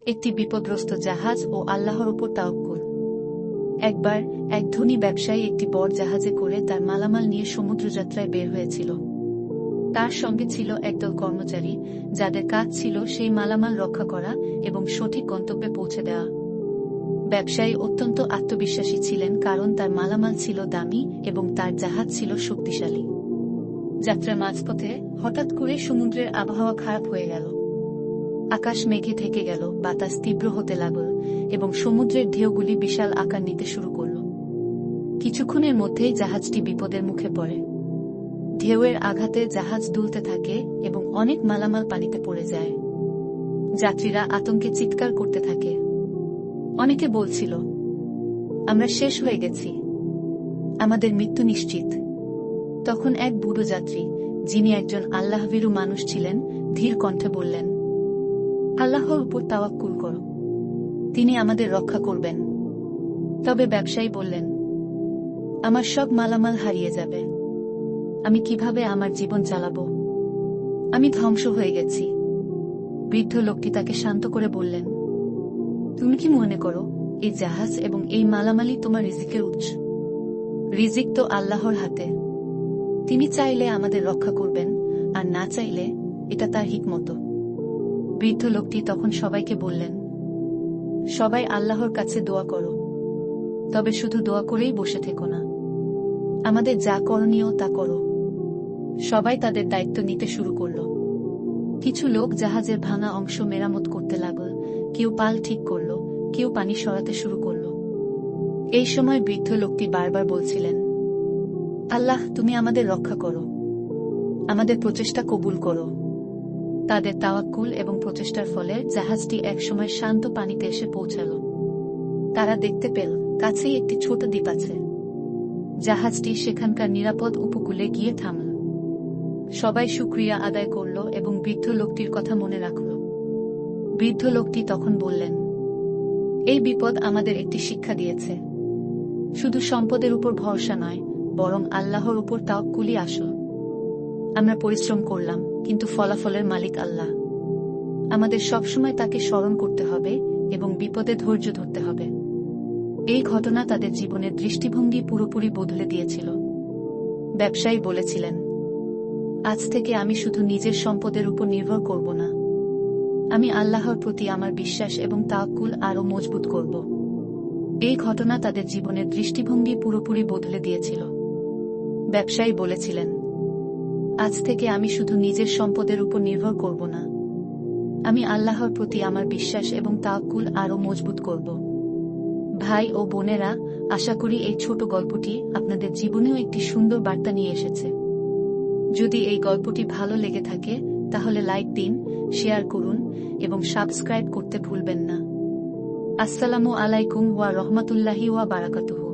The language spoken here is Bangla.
একটি বিপদগ্রস্ত জাহাজ ও আল্লাহর উপর তাওয়াক্কুল। একবার এক ধনী ব্যবসায়ী একটি বড় জাহাজে করে তার মালামাল নিয়ে সমুদ্রযাত্রায় বের হয়েছিল। তার সঙ্গে ছিল একদল কর্মচারী, যাদের কাজ ছিল সেই মালামাল রক্ষা করা এবং সঠিক গন্তব্যে পৌঁছে দেওয়া। ব্যবসায়ী অত্যন্ত আত্মবিশ্বাসী ছিলেন, কারণ তার মালামাল ছিল দামি এবং তার জাহাজ ছিল শক্তিশালী। যাত্রার মাঝপথে হঠাৎ করে সমুদ্রের আবহাওয়া খারাপ হয়ে গেল। আকাশ মেঘে ঢেকে গেল, বাতাস তীব্র হতে লাগল এবং সমুদ্রের ঢেউগুলি বিশাল আকার নিতে শুরু করল। কিছুক্ষণের মধ্যেই জাহাজটি বিপদের মুখে পড়ে। ঢেউয়ের আঘাতে জাহাজ দুলতে থাকে এবং অনেক মালামাল পানিতে পড়ে যায়। যাত্রীরা আতঙ্কে চিৎকার করতে থাকে। অনেকে বলছিল, আমরা শেষ হয়ে গেছি, আমাদের মৃত্যু নিশ্চিত। তখন এক বুড়ো যাত্রী, যিনি একজন আল্লাহভীরু মানুষ ছিলেন, ধীর কণ্ঠে বললেন, আল্লাহর উপর তাওয়াক্কুল করো, তিনি আমাদের রক্ষা করবেন। তবে ব্যবসায়ী বললেন, আমার সব মালামাল হারিয়ে যাবে, আমি কিভাবে আমার জীবন চালাবো? আমি ধ্বংস হয়ে গেছি। বৃদ্ধ লোকটি তাকে শান্ত করে বললেন, তুমি কি মনে করো এই জাহাজ এবং এই মালামালই তোমার রিজিকের উৎস? রিজিক তো আল্লাহর হাতে, তিনি চাইলে আমাদের রক্ষা করবেন, আর না চাইলে এটা তার হিকমত। বৃদ্ধ লোকটি তখন সবাইকে বললেন, সবাই আল্লাহর কাছে দোয়া করো, তবে শুধু দোয়া করেই বসে থেকো না, আমাদের যা করণীয় তা করো। সবাই তাদের দায়িত্ব নিতে শুরু করল। কিছু লোক জাহাজের ভাঙা অংশ মেরামত করতে লাগল, কেউ পাল ঠিক করল, কেউ পানি সরাতে শুরু করল। এই সময় বৃদ্ধ লোকটি বারবার বলছিলেন, আল্লাহ, তুমি আমাদের রক্ষা করো, আমাদের প্রচেষ্টা কবুল করো। তাদের তাওয়াক্কুল এবং প্রচেষ্টার ফলে জাহাজটি একসময় শান্ত পানিতে এসে পৌঁছাল। তারা দেখতে পেল কাছেই একটি ছোট দ্বীপ আছে। জাহাজটি সেখানকার নিরাপদ উপকূলে গিয়ে থামল। সবাই শুকরিয়া আদায় করল এবং বৃদ্ধ লোকটির কথা মনে রাখল। বৃদ্ধ লোকটি তখন বললেন, এই বিপদ আমাদের একটি শিক্ষা দিয়েছে, শুধু সম্পদের উপর ভরসা নয়, বরং আল্লাহর উপর তাওয়াক্কুলই আসল। আমরা পরিশ্রম করলাম, কিন্তু ফলাফলের মালিক আল্লাহ। আমাদের সবসময় তাকে স্মরণ করতে হবে এবং বিপদে ধৈর্য ধরতে হবে। এই ঘটনা তাদের জীবনের দৃষ্টিভঙ্গি পুরোপুরি বদলে দিয়েছিল। ব্যবসায়ী বলেছিলেন, আজ থেকে আমি শুধু নিজের সম্পদের উপর নির্ভর করব না, আমি আল্লাহর প্রতি আমার বিশ্বাস এবং তাওয়াক্কুল আরও মজবুত করব। এই ঘটনা তাদের জীবনের দৃষ্টিভঙ্গি পুরোপুরি বদলে দিয়েছিল। ব্যবসায়ী বলেছিলেন, আজ থেকে আমি শুধু নিজের সম্পদের উপর নির্ভর করব না, আমি আল্লাহর প্রতি আমার বিশ্বাস এবং তাওয়াক্কুল আরও মজবুত করব। ভাই ও বোনেরা, আশা করি এই ছোট গল্পটি আপনাদের জীবনেও একটি সুন্দর বার্তা নিয়ে এসেছে। যদি এই গল্পটি ভালো লেগে থাকে তাহলে লাইক দিন, শেয়ার করুন এবং সাবস্ক্রাইব করতে ভুলবেন না। আসসালামু আলাইকুম ওয়া রাহমাতুল্লাহি ওয়া বারাকাতুহু।